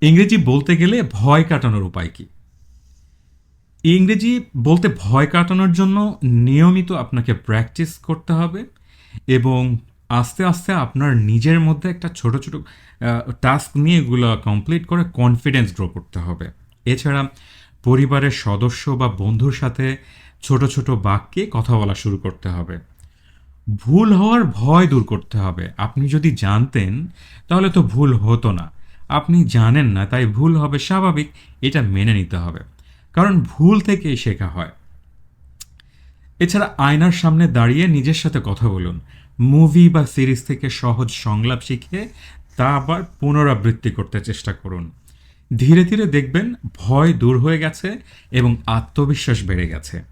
ইংরেজি বলতে গেলে ভয় কাটানোর উপায় কি? ইংরেজি বলতে ভয় কাটানোর জন্য নিয়মিত আপনাকে প্র্যাকটিস করতে হবে এবং আস্তে, আস্তে আপনার নিজের মধ্যে একটা ছোট, ছোট টাস্ক নিয়ে এগুলো কমপ্লিট করে কনফিডেন্স গ্রো করতে হবে। এছাড়া পরিবারের সদস্য বা বন্ধুর সাথে ছোট, ছোট বাক্যে কথা বলা শুরু করতে হবে। ভুল হওয়ার ভয় দূর করতে হবে। আপনি যদি জানতেন তাহলে তো ভুল হতো না। আপনি জানেন না তাই ভুল হবে স্বাভাবিক, এটা মেনে নিতে হবে। কারণ ভুল থেকেই শেখা হয়। এছাড়া আয়নার সামনে দাঁড়িয়ে নিজের সাথে কথা বলুন। মুভি বা সিরিজ থেকে সহজ সংলাপ শিখে তা আবার পুনরাবৃত্তি করতে চেষ্টা করুন। ধীরে ধীরে দেখবেন ভয় দূর হয়ে গেছে এবং আত্মবিশ্বাস বেড়ে গেছে।